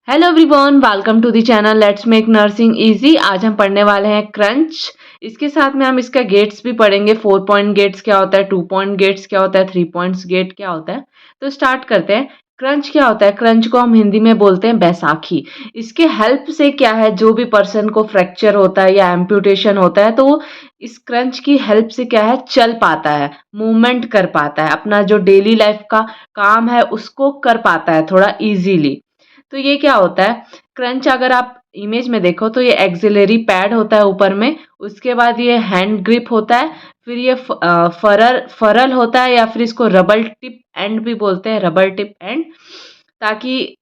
Hello everyone, welcome to the channel let's make nursing easy. आज हम पढ़ने वाले हैं क्रंच। इसके साथ में हम इसका गेट्स भी पढ़ेंगे। 4 पॉइंट गेट्स क्या होता है, 2 पॉइंट गेट्स क्या होता है, 3 पॉइंट्स गेट क्या होता है। तो स्टार्ट करते हैं। क्रंच क्या होता है? क्रंच को हम हिंदी में बोलते हैं बैसाखी। इसके हेल्प से क्या है, जो भी पर्सन को फ्रैक्चर होता है या एम्पुटेशन होता है तो वो इस क्रंच की हेल्प से क्या है, चल पाता है, मूवमेंट कर पाता है, अपना जो डेली लाइफ का काम है उसको कर पाता है थोड़ा इजीली। तो ये क्या होता है, क्रंच अगर आप इमेज में देखो तो ये एक्सिलरी पैड होता है ऊपर में, उसके बाद ये हैंड ग्रिप होता है, फिर ये फरल फरल होता है या फिर इसको रबर टिप एंड भी बोलते हैं, रबर टिप एंड, ताकि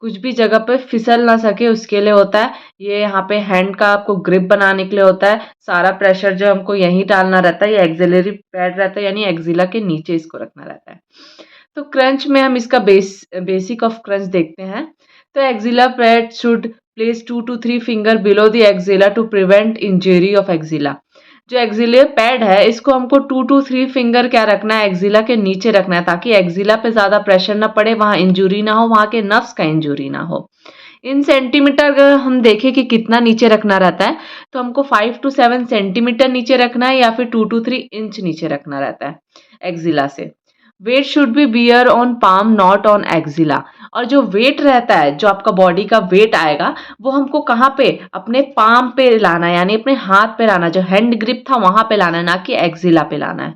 कुछ भी जगह पे फिसल ना सके उसके लिए होता है। ये यहाँ पे हैंड का आपको ग्रिप बनाने के लिए होता है। सारा प्रेशर जो हमको यहीं डालना रहता है, ये एक्सिलरी पैड रहता है, यानी एक्सिला के नीचे इसको रखना रहता है। तो क्रंच में हम इसका बेसिक ऑफ क्रंच देखते हैं। तो axilla pad should place 2 to 3 finger below the axilla to prevent injury of axilla. जो एक्सिलियर पैड है इसको हमको 2 to 3 फिंगर क्या रखना है, एक्सिला के नीचे रखना है, ताकि एक्सिला पे ज़्यादा प्रेशर ना पड़े, वहाँ इंजरी ना हो, वहाँ के नर्व्स का इंजरी ना हो। इन सेंटीमीटर अगर हम देखें कि कितना नीचे रखना रहता है, तो हमको 5 to 7 सेंटीमीटर नीचे रखना है या फिर 2 to 3 इंच नीचे रखना रहता है एक्सिला से। Weight should be bear on palm not on axilla. और जो वेट रहता है, जो आपका बॉडी का वेट आएगा, वो हमको कहाँ पे, अपने पाम पे लाना है, यानी अपने हाथ पे लाना है, जो हैंड ग्रिप था वहां पे लाना है, ना कि एक्सिला पे लाना है।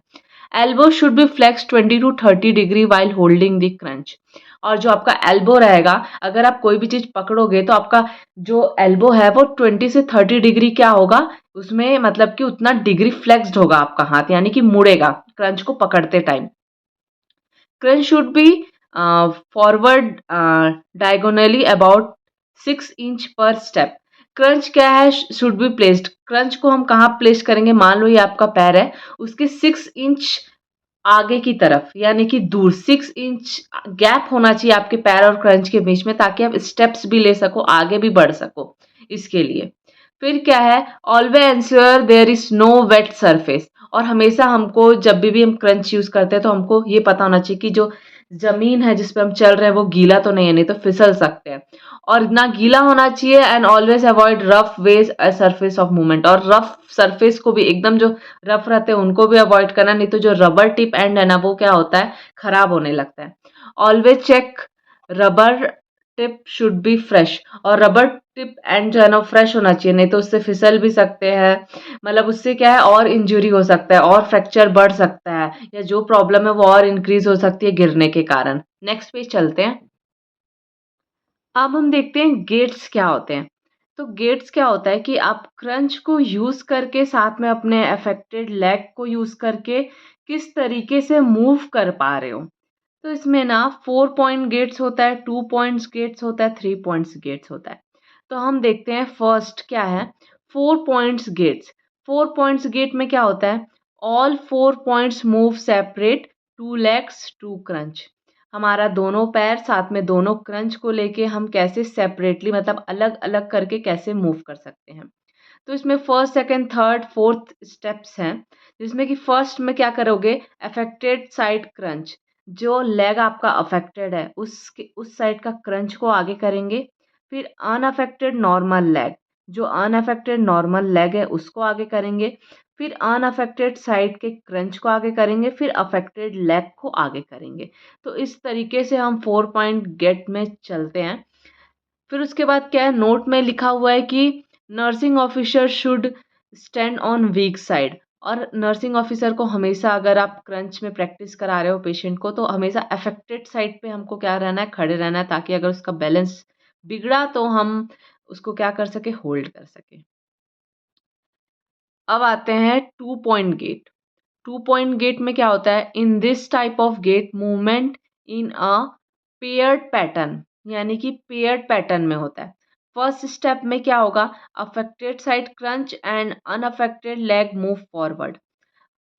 Elbow should be flex 20 to 30 degree while holding the crunch. और जो आपका एल्बो रहेगा, अगर आप कोई भी चीज पकड़ोगे तो आपका जो एल्बो है वो 20 से 30 डिग्री क्या होगा, उसमें मतलब कि उतना डिग्री फ्लेक्स्ड होगा आपका हाथ, यानी कि मुड़ेगा क्रंच को पकड़ते time. Crunch should be forward diagonally about 6 inch पर स्टेप। क्रंच क्या है, शुड बी प्लेस्ड। क्रंच को हम कहाँ प्लेस करेंगे, मान लो ये आपका पैर है, उसके 6 इंच आगे की तरफ, यानी कि दूर 6 इंच गैप होना चाहिए आपके पैर और क्रंच के बीच में, ताकि आप स्टेप्स भी ले सको, आगे भी बढ़ सको इसके लिए। फिर क्या है, always ensure there is no wet surface. और हमेशा हमको जब भी हम क्रंच यूज करते हैं तो हमको ये पता होना चाहिए कि जो जमीन है जिस पे हम चल रहे हैं वो गीला तो नहीं है, नहीं तो फिसल सकते हैं। और ना गीला होना चाहिए, and always avoid rough wedge surface of movement. और रफ सरफेस को भी एकदम, जो रफ रहते हैं उनको भी अवॉइड करना, नहीं तो जो रबर टिप एंड है ना वो क्या होता है, खराब होने लगता है। Always check rubber tip should be fresh. और रबर टिप एंड जो है ना फ्रेश होना चाहिए, नहीं तो उससे फिसल भी सकते हैं, मतलब उससे क्या है और इंजरी हो सकता है, और फ्रैक्चर बढ़ सकता है, या जो प्रॉब्लम है वो और इंक्रीज हो सकती है गिरने के कारण। नेक्स्ट पेज चलते हैं। अब हम देखते हैं गेट्स क्या होते हैं। तो गेट्स क्या होता है कि आप क्रंच को यूज करके साथ में अपने अफेक्टेड लेग को यूज करके किस तरीके से मूव कर पा रहे हो। तो इसमें ना 4 पॉइंट गेट्स होता है, 2 पॉइंट्स गेट्स होता है, 3 पॉइंट्स गेट्स होता है। तो हम देखते हैं फर्स्ट क्या है, 4 पॉइंट्स गेट्स। 4 पॉइंट्स गेट में क्या होता है, all 4 points move separate, 2 legs 2 crunch. हमारा दोनों पैर साथ में दोनों क्रंच को लेके हम कैसे सेपरेटली, मतलब अलग अलग करके कैसे मूव कर सकते हैं। तो इसमें first second third fourth steps हैं, जिसमें कि फर्स्ट में क्या करोगे, अफेक्टेड साइड क्रंच। जो लेग आपका अफेक्टेड है उसके उस साइड का क्रंच को आगे करेंगे। फिर अनअफेक्टेड नॉर्मल लेग, जो अनअफेक्टेड नॉर्मल लेग है उसको आगे करेंगे। फिर अनअफेक्टेड साइड के क्रंच को आगे करेंगे, फिर अफेक्टेड लेग को आगे करेंगे। तो इस तरीके से हम 4 पॉइंट गेट में चलते हैं। फिर उसके बाद क्या है, नोट में लिखा हुआ है कि nursing officer should stand on week side. और नर्सिंग ऑफिसर को हमेशा, अगर आप क्रंच में प्रैक्टिस करा रहे हो पेशेंट को, तो हमेशा अफेक्टेड साइड पे हमको क्या रहना है, खड़े रहना है, ताकि अगर उसका बैलेंस बिगड़ा तो हम उसको क्या कर सके, होल्ड कर सके। अब आते हैं 2 पॉइंट गेट। 2 पॉइंट गेट में क्या होता है, in this type of gait movement in a paired pattern, यानी कि पेयर्ड पैटर्न में होता है। फर्स्ट स्टेप में क्या होगा, affected side crutch and unaffected leg move forward.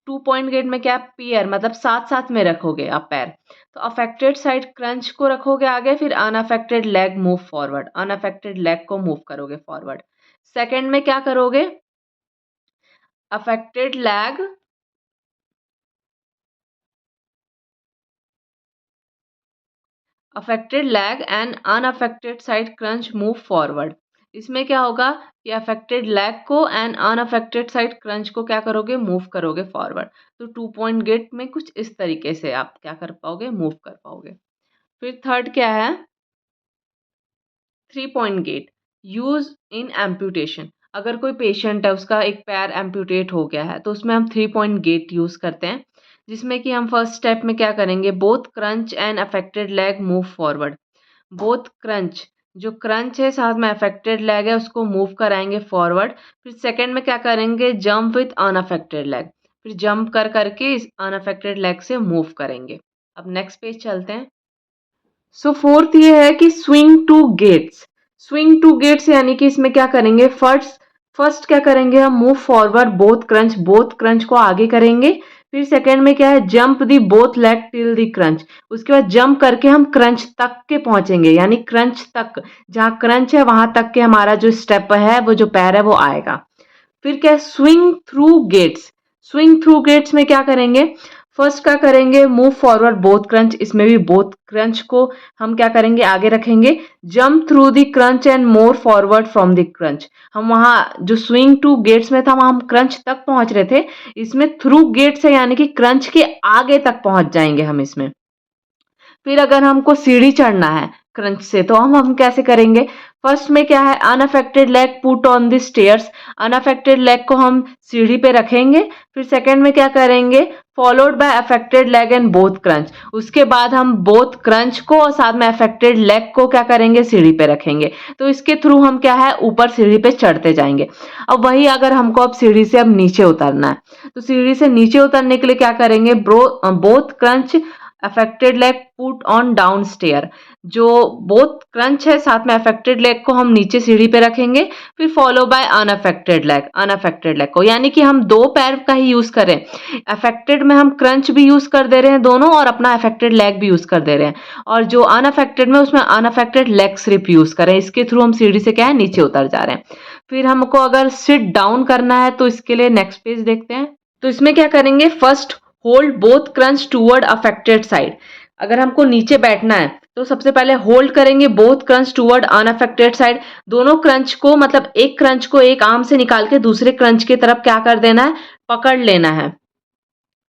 2 point gait में क्या, पेयर मतलब साथ साथ में रखोगे आप पैर। तो अफेक्टेड साइड क्रंच को रखोगे आगे, फिर unaffected leg move forward, unaffected leg को मूव करोगे फॉरवर्ड। सेकेंड में क्या करोगे, affected leg affected leg and unaffected side crunch move forward. इसमें क्या होगा कि अफेक्टेड लेग को एंड अनअफेक्टेड साइड क्रंच को क्या करोगे, मूव करोगे फॉरवर्ड। तो 2 पॉइंट गेट में कुछ इस तरीके से आप क्या कर पाओगे, मूव कर पाओगे। फिर थर्ड क्या है, 3 point gait use in amputation. अगर कोई पेशेंट है उसका एक पैर एम्पुटेट हो गया है तो उसमें हम 3 पॉइंट गेट यूज करते हैं, जिसमें कि हम फर्स्ट स्टेप में क्या करेंगे, both crunch and affected leg move forward. Both crunch, जो क्रंच है साथ में अफेक्टेड लेग है उसको मूव कराएंगे फॉरवर्ड। फिर सेकंड में क्या करेंगे, जंप विथ अनअफेक्टेड लेग, फिर जंप कर करके इस अनअफेक्टेड लेग से मूव करेंगे। अब नेक्स्ट पेज चलते हैं। सो फोर्थ ये है कि swing to gaits. Swing to gaits यानी कि इसमें क्या करेंगे, फर्स्ट फर्स्ट क्या करेंगे हम, मूव फॉरवर्ड बोथ क्रंच को आगे करेंगे। फिर सेकंड में क्या है, jump the both leg till the crunch. उसके बाद जंप करके हम क्रंच तक के पहुंचेंगे, यानी क्रंच तक, जहां क्रंच है वहां तक के हमारा जो स्टेप है, वो जो पैर है वो आएगा। फिर क्या है, swing through gaits. Swing through gaits में क्या करेंगे, फर्स्ट क्या करेंगे, मूव फॉरवर्ड बोथ क्रंच। इसमें भी बोथ क्रंच को हम क्या करेंगे, आगे रखेंगे। Jump through the crunch and more forward from the crunch. हम वहां जो स्विंग टू गेट्स में था वहां हम क्रंच तक पहुंच रहे थे, इसमें थ्रू गेट्स है यानी कि क्रंच के आगे तक पहुंच जाएंगे हम इसमें। फिर अगर हमको सीढ़ी चढ़ना है क्रंच से तो हम कैसे करेंगे, फर्स्ट में क्या है, unaffected leg put on the stairs. Unaffected leg को हम सीढ़ी पे रखेंगे। फिर सेकंड में क्या करेंगे, followed by affected leg and both crunch. उसके बाद हम बोथ क्रंच को और साथ में अफेक्टेड लेग को क्या करेंगे, सीढ़ी पे रखेंगे। तो इसके थ्रू हम क्या है, ऊपर सीढ़ी पे चढ़ते जाएंगे। अब वही अगर हमको अब सीढ़ी से अब नीचे उतरना है तो सीढ़ी से नीचे उतरने के लिए क्या करेंगे, both crutch affected leg put on down stair. जो बोथ क्रंच है साथ में अफेक्टेड लेग को हम नीचे सीढ़ी पे रखेंगे। फिर फॉलो बाय अनअफेक्टेड लेग को, यानी कि हम दो पैर का ही यूज करें। अफेक्टेड में हम क्रंच भी यूज कर दे रहे हैं दोनों, और अपना अफेक्टेड लेग भी यूज कर दे रहे हैं। और जो अनअफेक्टेड में उसमें अनअफेक्टेड लेग सिर्फ यूज करें। इसके थ्रू हम सीढ़ी से क्या है, नीचे उतर जा रहे हैं। फिर हमको अगर सिट डाउन करना है तो इसके लिए नेक्स्ट पेज देखते हैं। तो इसमें क्या करेंगे, first hold both crunch toward affected side. अगर हमको नीचे बैठना है तो सबसे पहले होल्ड करेंगे both crunch toward unaffected side. दोनों क्रंच को, मतलब एक क्रंच को एक आर्म से निकाल के दूसरे क्रंच की तरफ क्या कर देना है, पकड़ लेना है।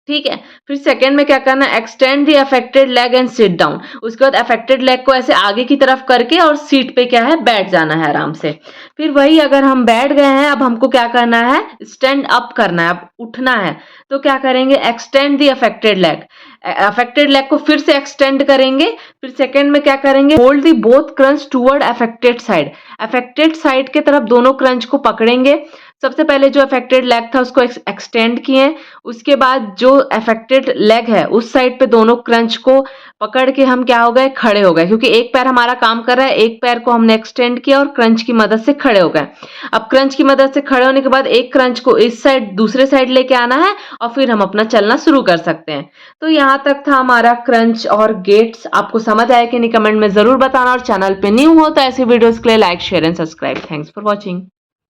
ठीक है। फिर सेकंड में क्या करना है, extend the affected leg and sit down. उसके बाद अफेक्टेड लेग को ऐसे आगे की तरफ करके और सीट पे क्या है, बैठ जाना है आराम से। फिर वही अगर हम बैठ गए हैं, अब हमको क्या करना है, स्टैंड अप करना है, अब उठना है। तो क्या करेंगे, extend the affected leg. Affected leg को फिर से एक्सटेंड करेंगे। फिर सेकंड में क्या करेंगे, hold the both crunch toward affected side. Affected side के तरफ दोनों क्रंच को पकड़ेंगे। सबसे पहले जो अफेक्टेड लेग था उसको एक्सटेंड किए। उसके बाद जो अफेक्टेड लेग है उस साइड पे दोनों क्रंच को पकड़ के हम क्या हो गए, खड़े हो गए। क्योंकि एक पैर हमारा काम कर रहा है, एक पैर को हमने एक्सटेंड किया और क्रंच की मदद से खड़े हो गए। अब क्रंच की मदद से खड़े होने के बाद एक क्रंच को इस साइड दूसरे साइड लेके आना है और फिर हम अपना चलना शुरू कर सकते हैं। तो यहाँ तक था हमारा क्रंच और गेट्स। आपको समझ आया कि नहीं, कमेंट में जरूर बताना। और चैनल पे न्यू हो तो ऐसे वीडियोस के लिए like, share and subscribe. Thanks for watching.